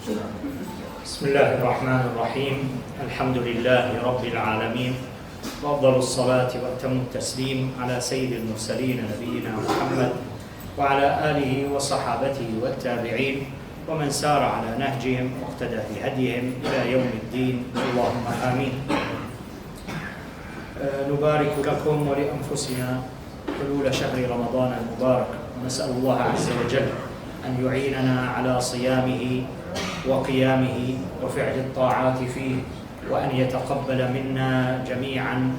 بسم الله الرحمن الرحيم. الحمد لله رب العالمين، وأفضل الصلاة وأتم التسليم على سيد المرسلين نبينا محمد وعلى آله وصحابته والتابعين ومن سار على نهجهم واقتدى بهديهم إلى يوم الدين، اللهم آمين. نبارك لكم ولأنفسنا حلول شهر رمضان المبارك، ونسأل الله عز وجل أن يعيننا على صيامه وقيامه وفعل الطاعات فيه، وأن يتقبل منا جميعا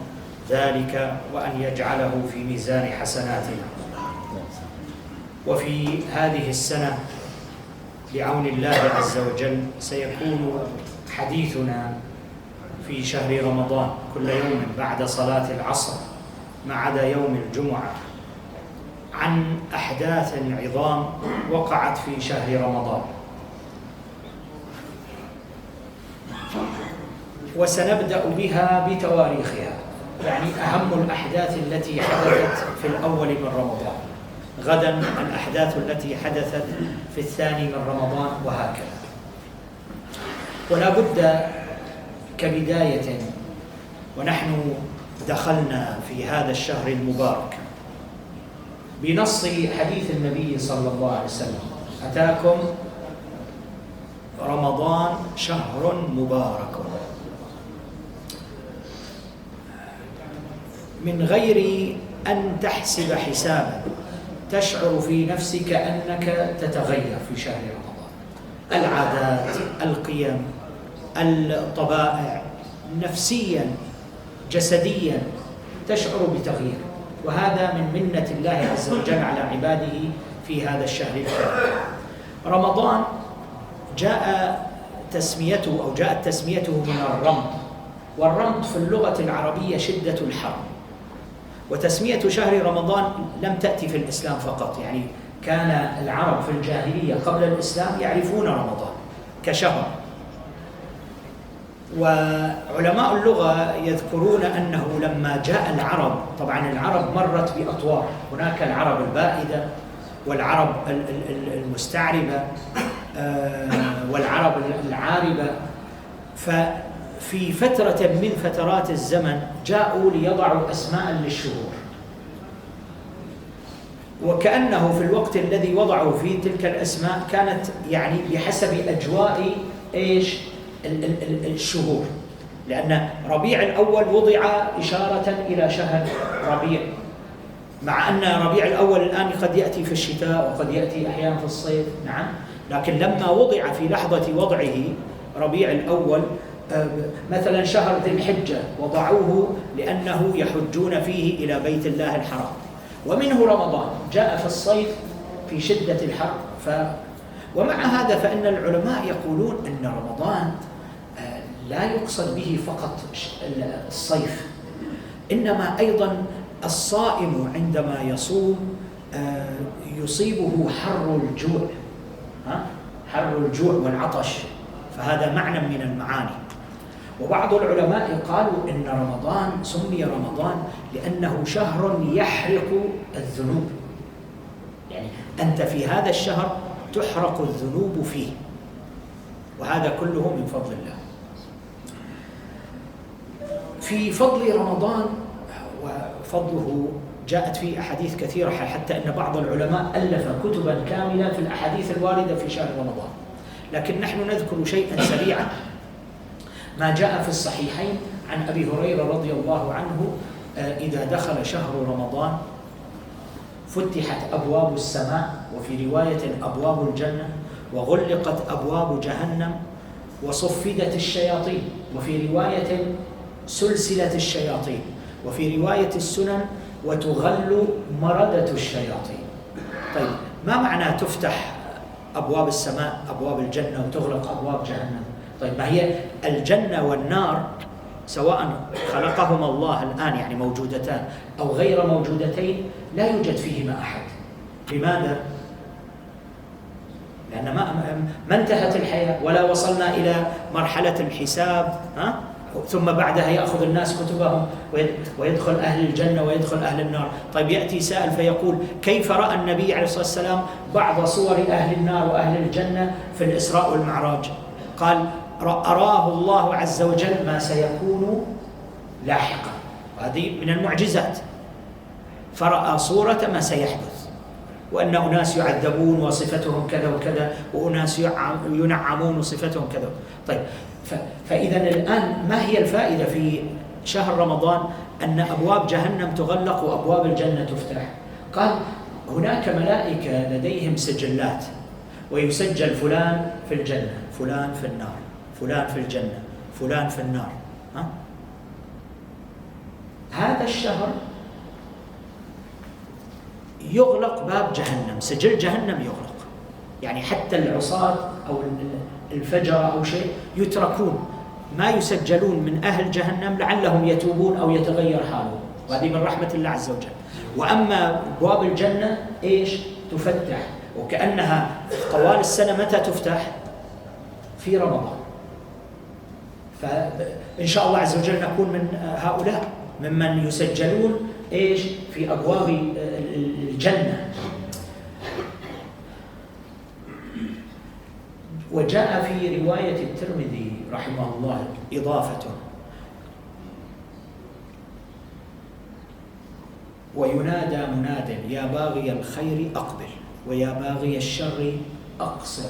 ذلك، وأن يجعله في ميزان حسناتنا. وفي هذه السنة بعون الله عز وجل سيكون حديثنا في شهر رمضان كل يوم بعد صلاة العصر ما عدا يوم الجمعة عن أحداث عظام وقعت في شهر رمضان، وسنبدأ بها بتواريخها، يعني أهم الأحداث التي حدثت في الأول من رمضان، غدا الأحداث التي حدثت في الثاني من رمضان، وهكذا. ولا بد كبداية ونحن دخلنا في هذا الشهر المبارك بنص حديث النبي صلى الله عليه وسلم: أتاكم رمضان شهر مبارك. من غير أن تحسب حسابا تشعر في نفسك أنك تتغير في شهر رمضان، العادات، القيم، الطبائع، نفسيا جسديا تشعر بتغيير، وهذا من منة الله عز وجل على عباده في هذا الشهر الكريم. رمضان جاءت تسميته من الرمض، والرمض في اللغة العربية شدة الحر. وتسمية شهر رمضان لم تأتي في الإسلام فقط، يعني كان العرب في الجاهلية قبل الإسلام يعرفون رمضان كشهر. وعلماء اللغة يذكرون أنه لما جاء العرب، طبعا العرب مرت بأطوار، هناك العرب البائدة والعرب المستعربة والعرب العاربة، ففي فترة من فترات الزمن جاءوا ليضعوا أسماء للشهور، وكأنه في الوقت الذي وضعوا فيه تلك الأسماء كانت يعني بحسب أجواء إيش الشهور، لأن ربيع الأول وضع إشارة إلى شهر ربيع، مع أن ربيع الأول الآن قد يأتي في الشتاء وقد يأتي أحيانا في الصيف، نعم، لكن لما وضع في لحظة وضعه ربيع الأول مثلا شهر ذي الحجة وضعوه لأنه يحجون فيه إلى بيت الله الحرام. ومنه رمضان جاء في الصيف في شدة الحر. ومع هذا فإن العلماء يقولون أن رمضان لا يقصد به فقط الصيف، إنما أيضا الصائم عندما يصوم يصيبه حر الجوع والعطش، فهذا معنى من المعاني. وبعض العلماء قالوا إن رمضان سمي رمضان لأنه شهر يحرق الذنوب، يعني أنت في هذا الشهر تحرق الذنوب فيه، وهذا كله من فضل الله. في فضل رمضان وفضله جاءت فيه أحاديث كثيرة، حتى أن بعض العلماء ألف كتبا كاملة في الأحاديث الواردة في شهر رمضان، لكن نحن نذكر شيئا سريعا ما جاء في الصحيحين عن أبي هريرة رضي الله عنه: إذا دخل شهر رمضان فتحت أبواب السماء، وفي رواية أبواب الجنة، وغلقت أبواب جهنم، وصفدت الشياطين، وفي رواية سلسلة الشياطين، وفي رواية السنن وتغل مردة الشياطين. طيب، ما معنى تفتح أبواب السماء أبواب الجنة وتغلق أبواب جهنم؟ طيب، ما هي الجنة والنار سواء خلقهما الله الآن يعني موجودتان أو غير موجودتين لا يوجد فيهما أحد. لماذا؟ لأن ما انتهت الحياة ولا وصلنا إلى مرحلة الحساب ثم بعدها يأخذ الناس كتبهم ويدخل أهل الجنة ويدخل أهل النار. طيب يأتي سائل فيقول كيف رأى النبي عليه الصلاة والسلام بعض صور أهل النار وأهل الجنة في الإسراء والمعراج؟ قال أراه الله عز وجل ما سيكون لاحقا، هذه من المعجزات، فرأى صورة ما سيحدث، وأن أناس يعذبون وصفتهم كذا وكذا، وأناس ينعمون وصفتهم كذا. طيب فإذا الآن ما هي الفائدة في شهر رمضان؟ أن أبواب جهنم تغلق وأبواب الجنة تفتح. قال هناك ملائكة لديهم سجلات، ويسجل فلان في الجنة، فلان في النار، فلان في الجنة، فلان في النار. هذا الشهر يغلق باب جهنم، سجل جهنم يغلق، يعني حتى العصاة أو الفجر أو شيء يتركون، ما يسجلون من أهل جهنم لعلهم يتوبون أو يتغير حالهم، وهذه من رحمة الله عز وجل. وأما أبواب الجنة إيش؟ تفتح، وكأنها طوال السنة متى تفتح؟ في رمضان. فإن شاء الله عز وجل نكون من هؤلاء ممن يسجلون إيش؟ في أبواب الجنة. وجاء في رواية الترمذي رحمه الله إضافة: وينادى مناد يا باغي الخير أقبل ويا باغي الشر أقصر،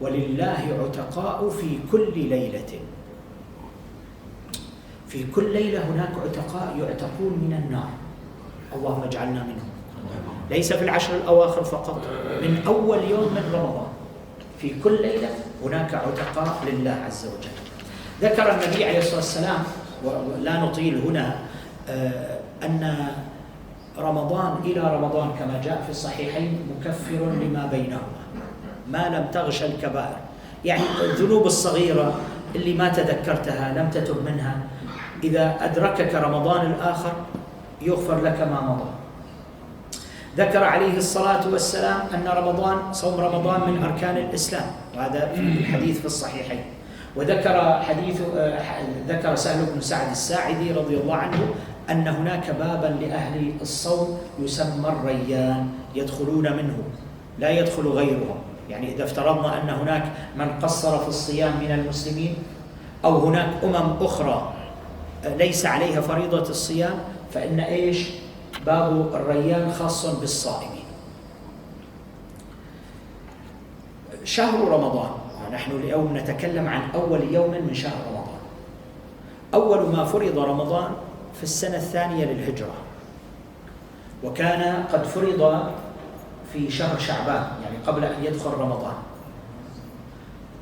ولله عتقاء في كل ليلة. في كل ليلة هناك عتقاء يعتقون من النار، اللهم اجعلنا منهم. ليس في العشر الأواخر فقط، من أول يوم من رمضان في كل ليلة هناك عتقاء لله عز وجل. ذكر النبي عليه الصلاة والسلام، ولا نطيل هنا، أن رمضان إلى رمضان كما جاء في الصحيحين مكفر لما بينهما ما لم تغش الكبائر، يعني الذنوب الصغيرة اللي ما تذكرتها لم تتب منها، إذا أدركك رمضان الآخر يغفر لك ما مضى. ذكر عليه الصلاة والسلام أن رمضان، صوم رمضان من أركان الإسلام، وهذا في الحديث في الصحيحين. وذكر ذكر سهل بن سعد الساعدي رضي الله عنه أن هناك بابا لأهل الصوم يسمى الريان يدخلون منه لا يدخل غيرهم. يعني إذا افترضنا أن هناك من قصر في الصيام من المسلمين، أو هناك أخرى ليس عليها فريضة الصيام، فإن إيش؟ باب الريان خاص بالصائمين. شهر رمضان، ونحن اليوم نتكلم عن أول يوم من شهر رمضان. أول ما فرض رمضان في السنة الثانية للهجرة، وكان قد فرض في شهر شعبان، يعني قبل أن يدخل رمضان.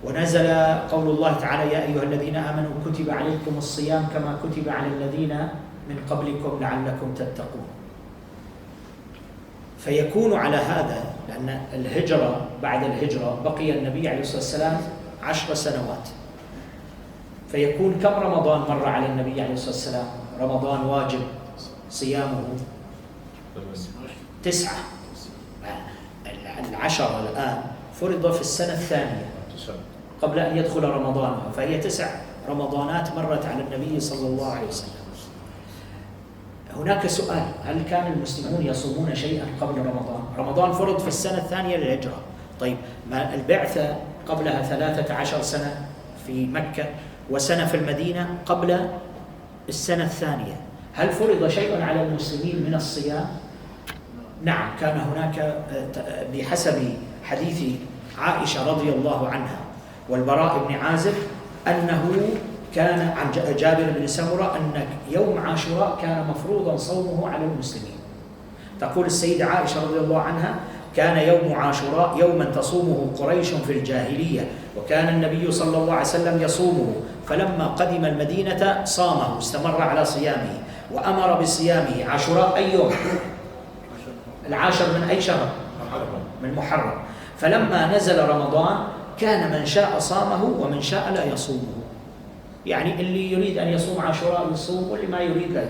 ونزل قول الله تعالى يا أيها الذين آمنوا كتب عليكم الصيام كما كتب على الذين من قبلكم لعلكم تتقون. فيكون على هذا، لأن الهجرة بعد الهجرة بقي النبي عليه الصلاة والسلام 10 سنوات، فيكون كم رمضان مر على النبي عليه الصلاة والسلام؟ رمضان واجب صيامه 9. 10 الآن فرض في السنة الثانية قبل أن يدخل رمضان، فهي 9 رمضانات مرت على النبي صلى الله عليه وسلم. هناك سؤال: هل كان المسلمون يصومون شيئا قبل رمضان؟ رمضان فرض في السنة الثانية للهجرة، طيب ما البعثة قبلها 13 سنة في مكة، وسنة في المدينة قبل السنة الثانية، هل فرض شيء على المسلمين من الصيام؟ نعم، كان هناك بحسب حديث عائشة رضي الله عنها والبراء بن عازب أنه كان عن جابر بن سمرة أن يوم عاشوراء كان مفروضا صومه على المسلمين. تقول السيدة عائشة رضي الله عنها: كان يوم عاشوراء يوما تصومه قريش في الجاهلية، وكان النبي صلى الله عليه وسلم يصومه، فلما قدم المدينة صامه، استمر على صيامه وأمر بصيامه. عاشوراء أي يوم؟ 10 من أي شهر؟ من محرم. فلما نزل رمضان كان من شاء صامه ومن شاء لا يصومه، يعني اللي يريد أن يصوم عاشوراء يصوم، واللي ما يريد لا.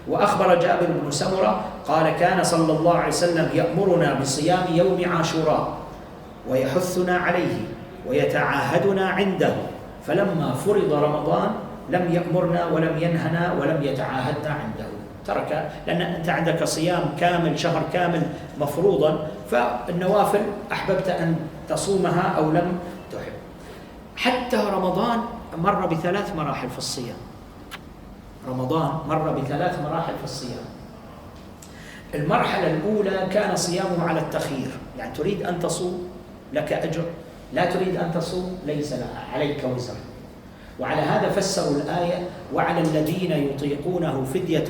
وأخبر جابر بن سمرة قال: كان صلى الله عليه وسلم يأمرنا بصيام يوم عاشوراء ويحثنا عليه ويتعاهدنا عنده فلما فرض رمضان لم يأمرنا ولم ينهنا ولم يتعاهدنا عنده، ترك، لأن أنت عندك صيام كامل، شهر كامل مفروضا، فالنوافل أحببت أن تصومها أو لم تحب. حتى رمضان مر بثلاث مراحل في الصيام، رمضان مر بثلاث مراحل في الصيام. المرحلة الأولى كان صيامه على التخيير، يعني تريد أن تصوم لك أجر، لا تريد أن تصوم ليس عليك وزر. وعلى هذا فسروا الآية: وعلى الذين يطيقونه فدية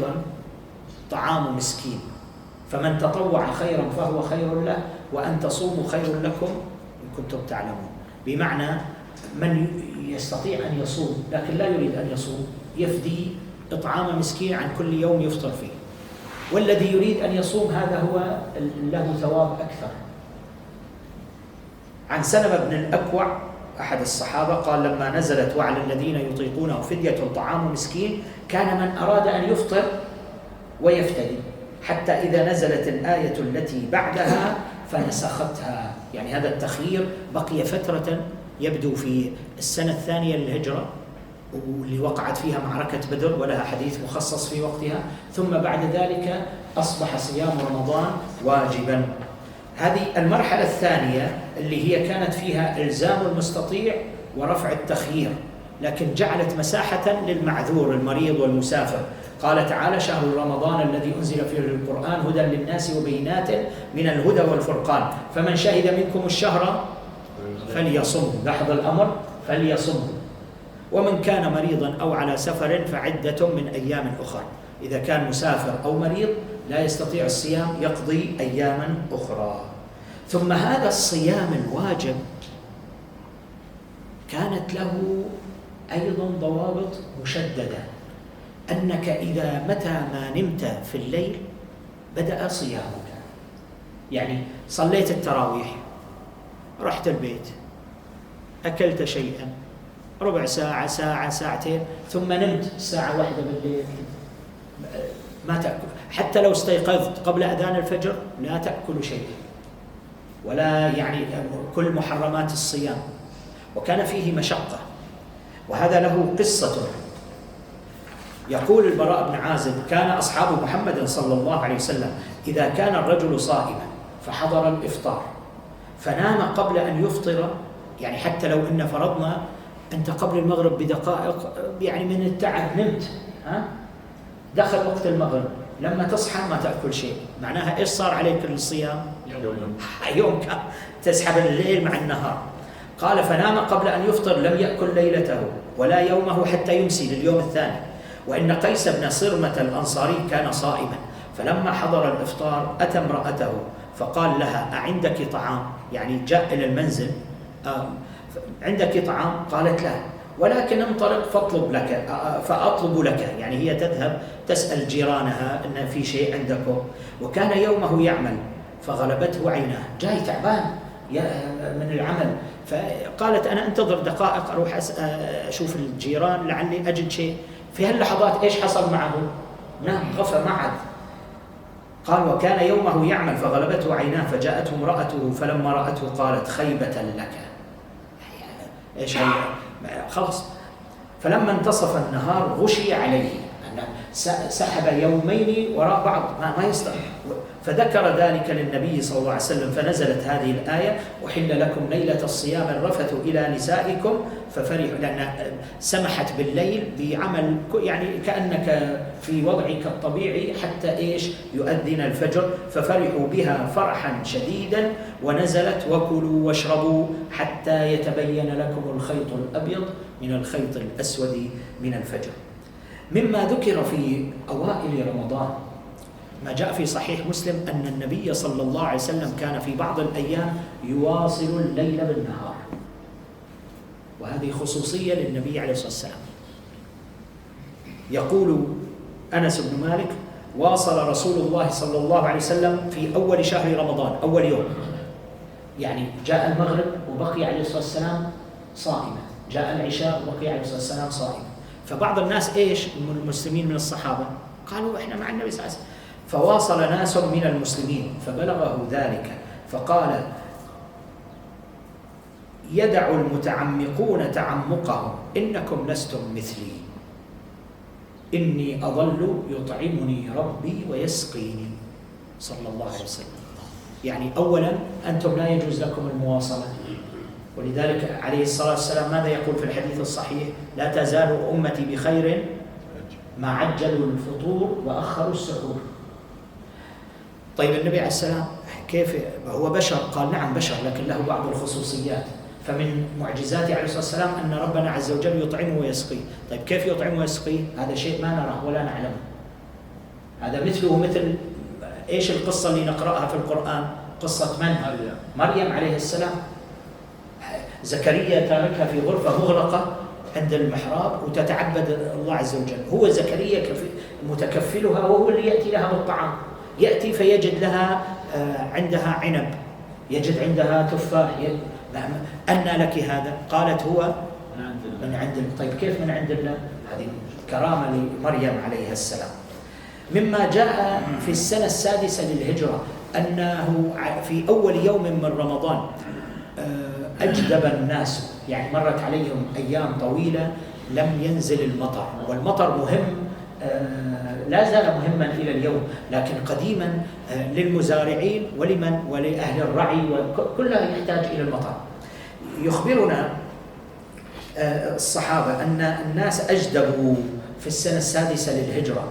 طعام مسكين، فمن تطوع خيرا فهو خير له وأن تصوموا خير لكم إن كنتم تعلمون. بمعنى من يستطيع أن يصوم لكن لا يريد أن يصوم يفدي إطعام مسكين عن كل يوم يفطر فيه، والذي يريد أن يصوم هذا هو له ثواب أكثر. عن سلمة بن الأكوع أحد الصحابة قال: لما نزلت وعلى الذين يطيقونه فدية طعام مسكين كان من أراد أن يفطر ويفتدي، حتى إذا نزلت الآية التي بعدها فنسختها. يعني هذا التخيير بقي فترة، يبدو في السنة الثانية للهجرة، واللي وقعت فيها معركة بدر ولها حديث مخصص في وقتها، ثم بعد ذلك أصبح صيام رمضان واجبا. هذه المرحلة الثانية اللي هي كانت فيها إلزام المستطيع ورفع التخيير، لكن جعلت مساحة للمعذور المريض والمسافر. قال تعالى: شهر رمضان الذي أنزل فيه القرآن هدى للناس وبينات من الهدى والفرقان فمن شهد منكم الشهر فليصم. لاحظ الأمر: فليصم. ومن كان مريضا أو على سفر فعدة من أيام أخرى. إذا كان مسافر أو مريض لا يستطيع الصيام يقضي أياما أخرى. ثم هذا الصيام الواجب كانت له أيضا ضوابط مشددة، أنك إذا متى ما نمت في الليل بدأ صيامك. يعني صليت التراويح، رحت البيت، أكلت شيئا، ربع ساعة، ساعة، ساعتين، ثم نمت الساعة 1 بالليل، ما تأكل. حتى لو استيقظت قبل أذان الفجر لا تأكل شيئا، ولا يعني كل محرمات الصيام. وكان فيه مشقة، وهذا له قصة. يقول البراء بن عازب: كان أصحاب محمد صلى الله عليه وسلم إذا كان الرجل صائما فحضر الإفطار فنام قبل أن يفطر، يعني حتى لو إن فرضنا أنت قبل المغرب بدقائق يعني من التعب نمت، دخل وقت المغرب، لما تصحى ما تأكل شيء، معناها إيش صار عليك الصيام؟ يوم تسحب الليل مع النهار. قال: فنام قبل أن يفطر لم يأكل ليلته ولا يومه حتى يمسي لليوم الثاني. وإن قيس بن صرمة الأنصاري كان صائما، فلما حضر الإفطار أتى امرأته فقال لها: أعندك طعام؟ يعني جاء إلى المنزل، عندك طعام؟ قالت: لا، ولكن انطلق فأطلب لك. يعني هي تذهب تسأل جيرانها إن في شيء عندكم. وكان يومه يعمل فغلبته عيناه، جاي تعبان من العمل، فقالت: أنا أنتظر دقائق أروح أشوف الجيران لعلي أجد شيء. في هاللحظات إيش حصل معه؟ نام، غفى، ما عاد. قال: وكان يومه يعمل فغلبته عيناه فجاءته امرأته فلما رأته قالت: خيبة لك. إيش خلاص. فلما انتصف النهار غشي عليه، سحب يومين وراء بعض ما يستطيع، فذكر ذلك للنبي صلى الله عليه وسلم فنزلت هذه الآية: أحل لكم ليلة الصيام الرفث إلى نسائكم ففرحوا، لأن سمحت بالليل بعمل يعني كأنك في وضعك الطبيعي حتى إيش يؤذن الفجر، ففرحوا بها فرحا شديدا. ونزلت: وكلوا واشربوا حتى يتبين لكم الخيط الأبيض من الخيط الأسود من الفجر. مما ذكر في أوائل رمضان ما جاء في صحيح مسلم أن النبي صلى الله عليه وسلم كان في بعض الأيام يواصل الليل بالنهار، وهذه خصوصية للنبي عليه الصلاة والسلام. يقول أنس بن مالك: واصل رسول الله صلى الله عليه وسلم في أول شهر رمضان، أول يوم، يعني جاء المغرب وبقي عليه الصلاة والسلام صائما، جاء العشاء وبقي عليه الصلاة والسلام صائما. فبعض الناس إيش من المسلمين من الصحابة قالوا: إحنا مع النبي صلى الله عليه وسلم. فواصل ناس من المسلمين فبلغه ذلك فقال: يدع المتعمقون تعمقهم إنكم لستم مثلي إني أظل يطعمني ربي ويسقيني صلى الله عليه وسلم. يعني أولا أنتم لا يجوز لكم المواصلة، ولذلك عليه الصلاة والسلام ماذا يقول في الحديث الصحيح؟ لا تزال أمتي بخير ما عجلوا الفطور وأخروا السحور. طيب النبي عليه السلام كيف هو بشر؟ قال نعم بشر، لكن له بعض الخصوصيات. فمن معجزاته عليه الصلاة والسلام أن ربنا عز وجل يطعمه ويسقيه. طيب كيف يطعمه ويسقيه؟ هذا شيء ما نراه ولا نعلمه. هذا مثله مثل إيش القصة اللي نقرأها في القرآن؟ قصة من؟ مريم عليه السلام. زكريا تاركها في غرفة مغلقة عند المحراب وتتعبد الله عز وجل. هو زكريا متكفلها وهو اللي يأتي لها بالطعام. يأتي فيجد لها عندها عنب، يجد عندها تفاح. أنى لك هذا؟ قالت هو من عند الله. طيب كيف من عند الله؟ هذه كرامة لمريم عليها السلام. مما جاء في السنة السادسة للهجرة أنه في أول يوم من رمضان أجدب الناس، يعني مرت عليهم أيام طويلة لم ينزل المطر، والمطر مهم لا زال مهما إلى اليوم، لكن قديما للمزارعين ولأهل الرعي وكلها يحتاج إلى المطر. يخبرنا الصحابة أن الناس أجدبوا في السنة السادسة للهجرة،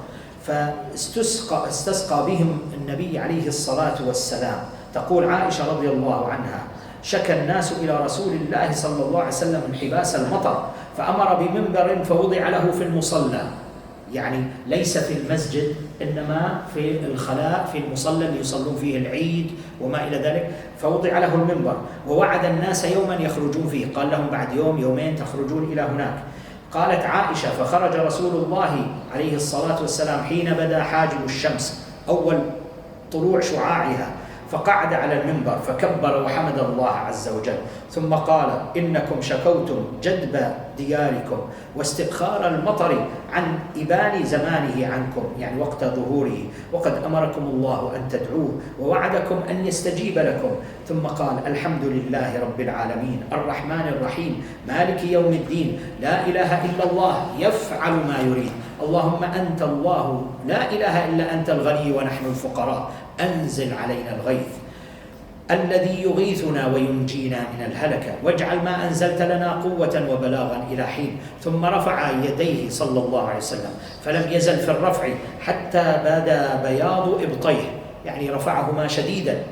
فاستسقى بهم النبي عليه الصلاة والسلام. تقول عائشة رضي الله عنها شكى الناس إلى رسول الله صلى الله عليه وسلم انحباس المطر فأمر بمنبر فوضع له في المصلى، يعني ليس في المسجد إنما في الخلاء في المصلى اللي يصلون فيه العيد وما إلى ذلك، فوضع له المنبر ووعد الناس يوما يخرجون فيه، قال لهم بعد يوم يومين تخرجون إلى هناك. قالت عائشة فخرج رسول الله عليه الصلاة والسلام حين بدا حاجب الشمس أول طلوع شعاعها، فقعد على المنبر فكبر وحمد الله عز وجل، ثم قال إنكم شكوتم جدب دياركم واستبخار المطر عن إبان زمانه عنكم، يعني وقت ظهوره، وقد أمركم الله أن تدعوه ووعدكم أن يستجيب لكم. ثم قال الحمد لله رب العالمين الرحمن الرحيم مالك يوم الدين لا إله إلا الله يفعل ما يريد اللهم أنت الله لا إله إلا أنت الغني ونحن الفقراء أنزل علينا الغيث الذي يغيثنا وينجينا من الهلكة واجعل ما أنزلت لنا قوة وبلاغا إلى حين. ثم رفع يديه صلى الله عليه وسلم فلم يزل في الرفع حتى بدا بياض إبطيه، يعني رفعهما شديدا،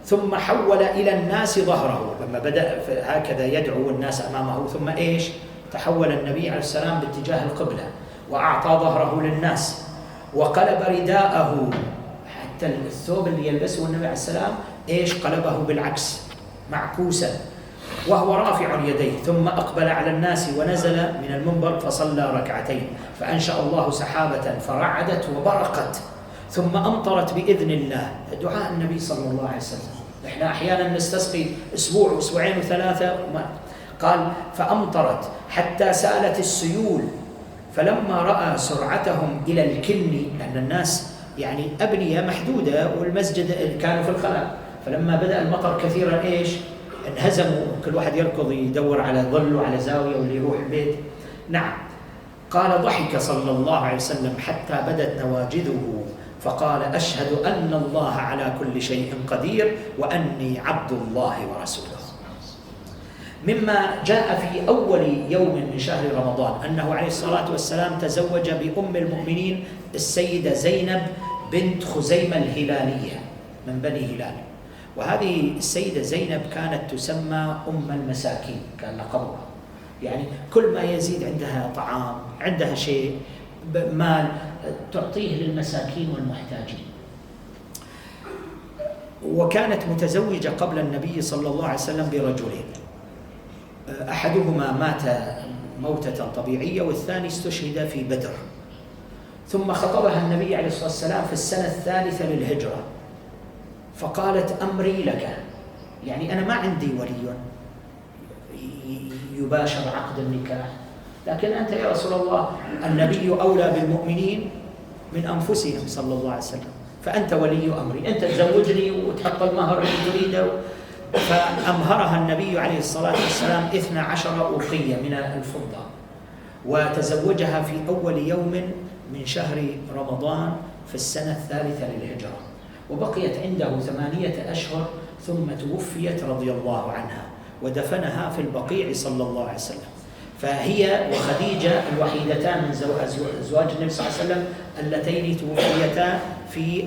ثم حول إلى الناس ظهره لما بدأ هكذا يدعو الناس أمامه، ثم إيش؟ تحول النبي عليه السلام باتجاه القبلة وأعطى ظهره للناس وقلب رداءه، حتى الثوب اللي يلبسه النبي عليه السلام إيش؟ قلبه بالعكس معكوسا وهو رافع يديه، ثم أقبل على الناس ونزل من المنبر فصلى ركعتين فأنشأ الله سحابة فرعدت وبرقت ثم أمطرت بإذن الله. دعاء النبي صلى الله عليه وسلم. إحنا أحيانا نستسقي أسبوع وأسبوعين وثلاثة قال فأمطرت حتى سالت السيول، فلما رأى سرعتهم إلى الكن، لأن الناس يعني أبنية محدودة والمسجد كانوا في الخلاء، فلما بدأ المطر كثيرا إيش؟ انهزموا، كل واحد يركض يدور على ظل وعلى زاوية واللي يروح البيت. نعم. قال ضحك صلى الله عليه وسلم حتى بدت نواجذه فقال أشهد أن الله على كل شيء قدير وأني عبد الله ورسوله. مما جاء في أول يوم من شهر رمضان أنه عليه الصلاة والسلام تزوج بأم المؤمنين السيدة زينب بنت خزيمة الهلالية من بني هلال، وهذه السيدة زينب كانت تسمى أم المساكين، كان لقبها، يعني كل ما يزيد عندها طعام عندها شيء مال تعطيه للمساكين والمحتاجين. وكانت متزوجة قبل النبي صلى الله عليه وسلم برجلين، أحدهما مات موتة طبيعية والثاني استشهد في بدر. ثم خطبها النبي عليه الصلاة والسلام في السنة الثالثة للهجرة فقالت أمري لك، يعني أنا ما عندي ولي يباشر عقد النكاح، لكن أنت يا رسول الله النبي أولى بالمؤمنين من أنفسهم صلى الله عليه وسلم، فأنت ولي أمري، أنت تزوجني وتحط المهر اللي تريده فأمهرها النبي عليه الصلاة والسلام 12 أوقية من الفضة، وتزوجها في أول يوم من شهر رمضان في السنة الثالثة للهجرة، وبقيت عنده 8 أشهر ثم توفيت رضي الله عنها، ودفنها في البقيع صلى الله عليه وسلم. فهي وخديجة الوحيدتان من أزواج النبي صلى الله عليه وسلم اللتين توفيتا في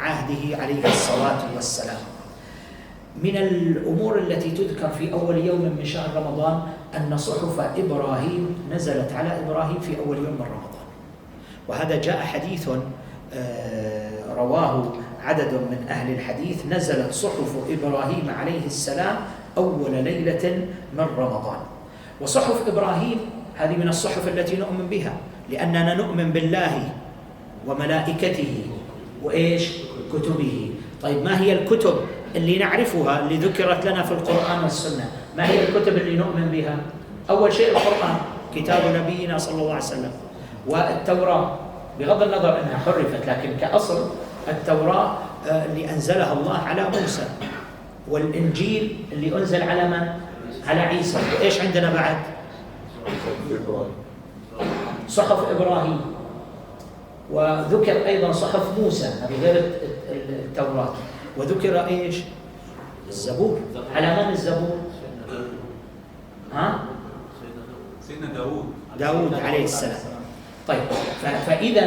عهده عليه الصلاة والسلام. من الأمور التي تذكر في أول يوم من شهر رمضان أن صحف إبراهيم نزلت على إبراهيم في أول يوم من رمضان، وهذا جاء حديث رواه عدد من أهل الحديث: نزلت صحف إبراهيم عليه السلام أول ليلة من رمضان. وصحف إبراهيم هذه من الصحف التي نؤمن بها، لأننا نؤمن بالله وملائكته وإيش كتبه. طيب ما هي الكتب اللي نعرفها اللي ذكرت لنا في القرآن والسنة؟ ما هي الكتب اللي نؤمن بها؟ أول شيء القرآن، كتاب نبينا صلى الله عليه وسلم، والتوراة بغض النظر أنها حرفت، لكن كأصل التوراة اللي أنزلها الله على موسى، والإنجيل اللي أنزل على من؟ على عيسى. وإيش عندنا بعد؟ صحف إبراهيم، وذكر أيضا صحف موسى، هذه غير التوراة، وذكر إيش؟ الزبور. على من الزبور؟ سيدنا داود عليه السلام. طيب فإذا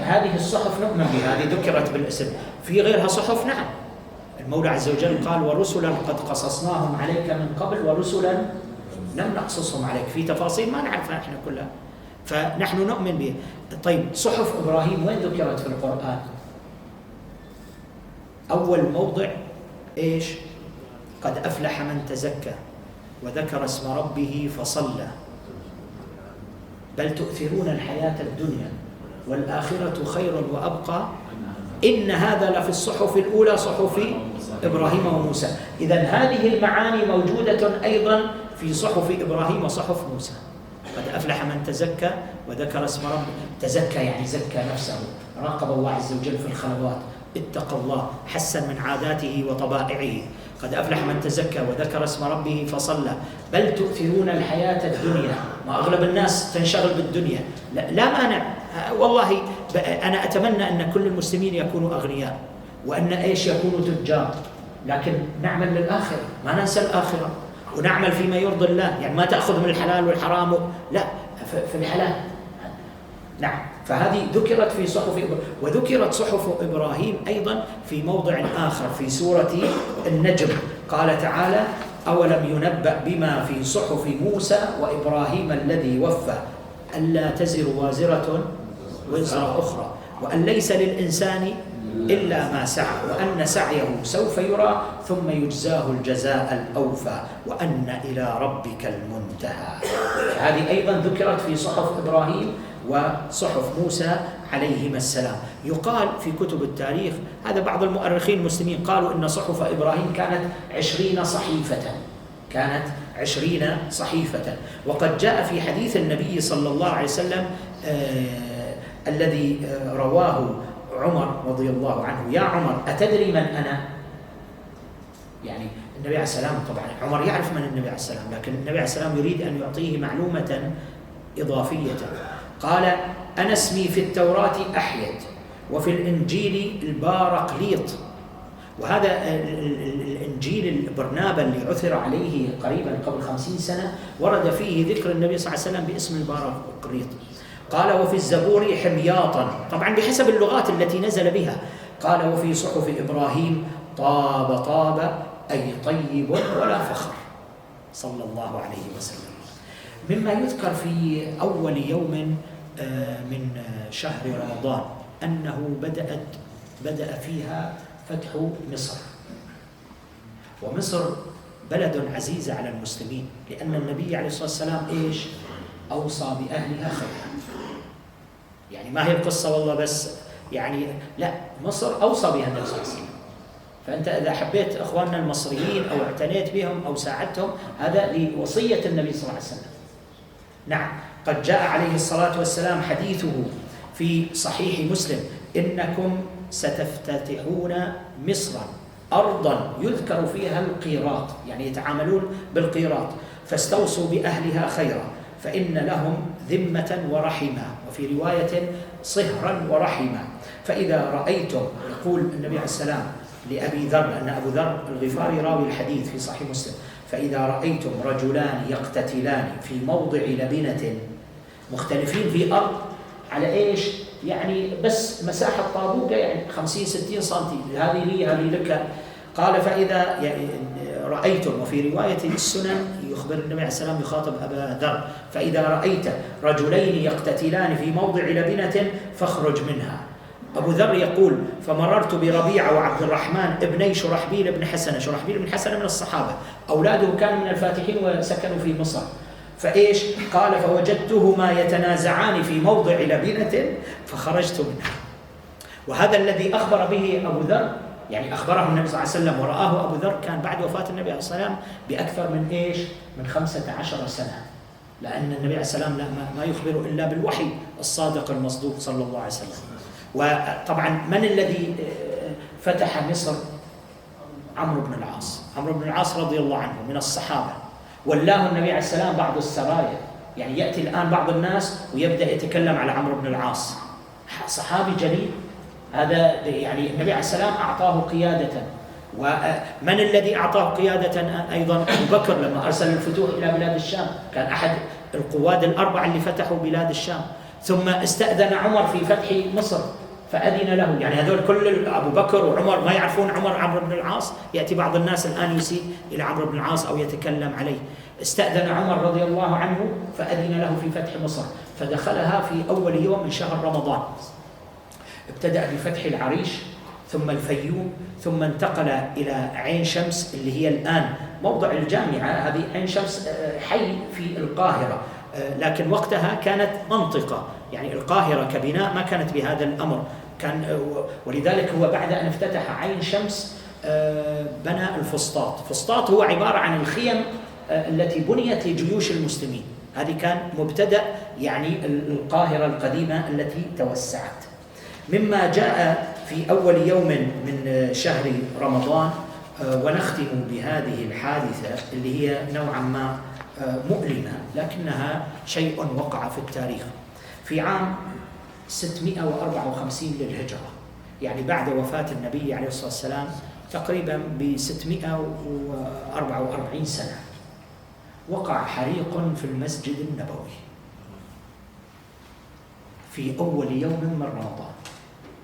هذه الصحف نؤمن بها، هذه ذكرت بالاسم. في غيرها صحف؟ نعم، المولى عز وجل قال: ورسلا قد قصصناهم عليك من قبل ورسلا لم نقصصهم عليك، في تفاصيل ما نعرفها احنا كلها، فنحن نؤمن به. طيب صحف إبراهيم وين ذكرت في القرآن؟ أول موضع إيش؟ قد أفلح من تزكى وذكر اسم ربه فصلى بل تؤثرون الحياة الدنيا والآخرة خير وأبقى إن هذا لفي الصحف الأولى صحف إبراهيم وموسى. إذن هذه المعاني موجودة أيضا في صحف إبراهيم وصحف موسى. قد أفلح من تزكى وذكر اسم ربه، تزكى يعني زكى نفسه، راقب الله عز وجل في الخلوات، اتقى الله، حسن من عاداته وطبائعه. قد أفلح من تزكى وذكر اسم ربه فصلى بل تؤثرون الحياة الدنيا. ما أغلب الناس تنشغل بالدنيا، لا مانع والله. أنا أتمنى أن كل المسلمين يكونوا أغنياء، وأن إيش يكونوا تجار، لكن نعمل للآخرة، ما ننسى الآخرة، ونعمل فيما يرضي الله. يعني ما تأخذ من الحلال والحرام، لا، في الحلال. نعم، فهذه ذكرت في صحف وذكرت صحف إبراهيم أيضا في موضع آخر في سورة النجم. قال تعالى: أولم ينبأ بما في صحف موسى وإبراهيم الذي وفى ألا تزر وازرة وزر أخرى وأن ليس للإنسان إلا ما سعى وأن سعيه سوف يرى ثم يجزاه الجزاء الأوفى وأن إلى ربك المنتهى. هذه أيضا ذكرت في صحف إبراهيم وصحف موسى عليهما السلام. يقال في كتب التاريخ، هذا بعض المؤرخين المسلمين قالوا إن صحف إبراهيم كانت 20 صحيفة، كانت 20 صحيفة. وقد جاء في حديث النبي صلى الله عليه وسلم الذي رواه عمر رضي الله عنه: يا عمر أتدري من أنا؟ يعني النبي عليه السلام، طبعا عمر يعرف من النبي عليه السلام، لكن النبي عليه السلام يريد أن يعطيه معلومة إضافية. قال: أنا اسمي في التوراة أحيد وفي الإنجيل البارقليط. وهذا الإنجيل البرنابا اللي عثر عليه قريبا قبل 50 سنة ورد فيه ذكر النبي صلى الله عليه وسلم باسم البارقليط. قال: وفي الزبور حمياطا، طبعا بحسب اللغات التي نزل بها. قال: وفي صحف إبراهيم طاب أي طيب ولا فخر، صلى الله عليه وسلم. مما يذكر في أول يوم من شهر رمضان أنه بدأ فيها فتح مصر. ومصر بلد عزيزة على المسلمين، لأن النبي عليه الصلاة والسلام إيش؟ أوصى بأهلها خيرا. يعني ما هي القصة والله بس يعني، لا، مصر أوصى بها النبي صلى الله عليه وسلم. فأنت إذا حبيت إخواننا المصريين أو اعتنيت بهم أو ساعدتهم، هذا لوصية النبي صلى الله عليه وسلم. نعم، قد جاء عليه الصلاة والسلام حديثه في صحيح مسلم: إنكم ستفتتحون مصرا أرضا يذكر فيها القيراط، يعني يتعاملون بالقيراط، فاستوصوا بأهلها خيرا فإن لهم ذمة ورحمة، وفي رواية صهرا ورحمة. فإذا رأيتم، يقول النبي عليه السلام لأبي ذر، لأن أبو ذر الغفاري راوي الحديث في صحيح مسلم، فإذا رأيتم رجلان يقتتلان في موضع لبنة، مختلفين في أرض على إيش؟ يعني بس مساحة طابوقة، يعني 50-60 سنتي، هذه لي هذه لك. قال فإذا رأيتم، وفي رواية السنن يخبر النبي عليه السلام يخاطب أبا ذر، فإذا رأيت رجلين يقتتلان في موضع لبنة فاخرج منها. أبو ذر يقول فمررت بربيعة وعبد الرحمن ابني شرحبيل بن حسنة. شرحبيل بن حسنة من الصحابة، أولاده كانوا من الفاتحين وسكنوا في مصر. فإيش قال؟ فوجدتهما يتنازعان في موضع لبنة فخرجت منها. وهذا الذي أخبر به أبو ذر، يعني أخبره النبي صلى الله عليه وسلم ورآه أبو ذر، كان بعد وفاة النبي عليه الصلاة والسلام بأكثر من إيش؟ من 15 سنة، لأن النبي عليه السلام ما يخبر إلا بالوحي الصادق المصدوق صلى الله عليه وسلم. وطبعا من الذي فتح مصر؟ عمرو بن العاص. عمرو بن العاص رضي الله عنه من الصحابة، ولاه النبي عليه السلام بعض السرايا. يعني يأتي الآن بعض الناس ويبدأ يتكلم على عمرو بن العاص، صحابي جليل هذا، يعني النبي عليه السلام أعطاه قيادة. ومن الذي أعطاه قيادة أيضا؟ أبو بكر لما أرسل الفتوح إلى بلاد الشام، كان أحد القواد الأربعة اللي فتحوا بلاد الشام. ثم استأذن عمر في فتح مصر فأذن له. يعني هذول كل أبو بكر وعمر ما يعرفون عمرو بن العاص. يأتي بعض الناس الآن يسيء إلى عمرو بن العاص أو يتكلم عليه. استأذن عمر رضي الله عنه فأذن له في فتح مصر، فدخلها في أول يوم من شهر رمضان. ابتدأ بفتح العريش ثم الفيوم، ثم انتقل إلى عين شمس اللي هي الآن موضع الجامعة. هذه عين شمس حي في القاهرة، لكن وقتها كانت منطقة، يعني القاهرة كبناء ما كانت بهذا الأمر. ولذلك هو بعد أن افتتح عين شمس بنى الفسطاط. الفسطاط هو عبارة عن الخيم التي بنيت لجيوش المسلمين. هذه كان مبتدأ يعني القاهرة القديمة التي توسعت. مما جاء في أول يوم من شهر رمضان، ونختم بهذه الحادثة اللي هي نوعا ما مؤلمة، لكنها شيء وقع في التاريخ. في عام 654 للهجرة، يعني بعد وفاة النبي عليه الصلاة والسلام تقريبا ب 644 سنة، وقع حريق في المسجد النبوي في أول يوم من رمضان،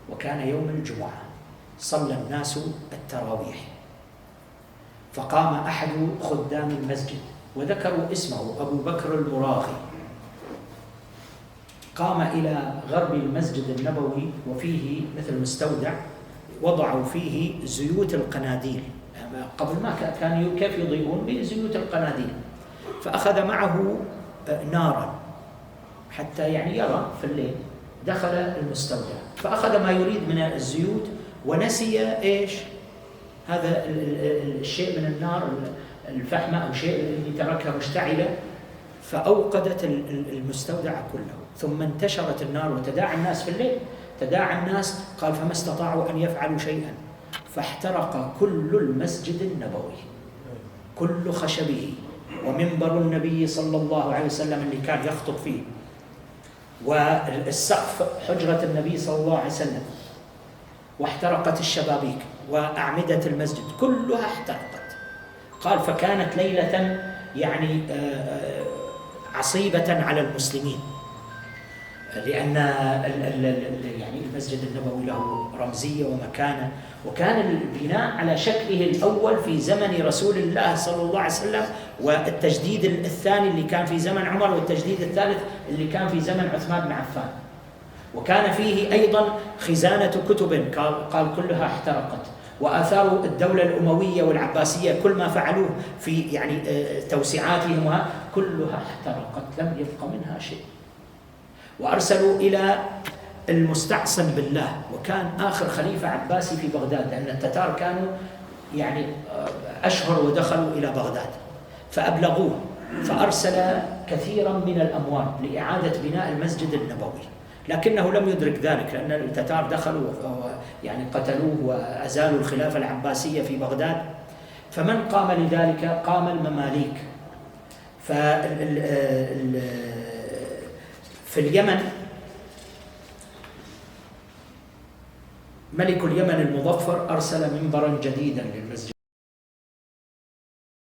وكان يوم الجمعة. صلى الناس التراويح، فقام أحد خدام المسجد وذكروا اسمه أبو بكر المراغي، قام إلى غرب المسجد النبوي وفيه مثل مستودع وضعوا فيه زيوت القناديل. قبل ما كانوا كيف يضيئون؟ بزيوت القناديل. فأخذ معه نارا حتى يعني يرى في الليل. دخل المستودع فأخذ ما يريد من الزيوت ونسي إيش؟ هذا الشيء من النار، الفحمة أو شيء اللي تركها مشتعلة، فأوقدت المستودع كله. ثم انتشرت النار وتداعى الناس في الليل، تداعى الناس. قال فما استطاعوا أن يفعلوا شيئا، فاحترق كل المسجد النبوي، كل خشبه ومنبر النبي صلى الله عليه وسلم اللي كان يخطب فيه، والسقف حجرة النبي صلى الله عليه وسلم، واحترقت الشبابيك وأعمدة المسجد كلها احترقت. قال فكانت ليلة يعني عصيبة على المسلمين، لأن يعني المسجد النبوي له رمزية ومكانة، وكان البناء على شكله الأول في زمن رسول الله صلى الله عليه وسلم، والتجديد الثاني اللي كان في زمن عمر، والتجديد الثالث اللي كان في زمن عثمان بن عفان. وكان فيه أيضا خزانة كتب قال كلها احترقت. وآثار الدولة الأموية والعباسية كل ما فعلوه في يعني توسعاتهم كلها احترقت، لم يبق منها شيء. وأرسلوا إلى المستعصم بالله، وكان آخر خليفة عباسي في بغداد، لأن التتار كانوا يعني أشهر ودخلوا إلى بغداد، فأبلغوه، فأرسل كثيرا من الأموال لإعادة بناء المسجد النبوي. لكنه لم يدرك ذلك لأن التتار دخلوا يعني قتلوه وأزالوا الخلافة العباسية في بغداد. فمن قام لذلك؟ قام المماليك. في اليمن ملك اليمن المظفر أرسل منبرا جديدا للمسجد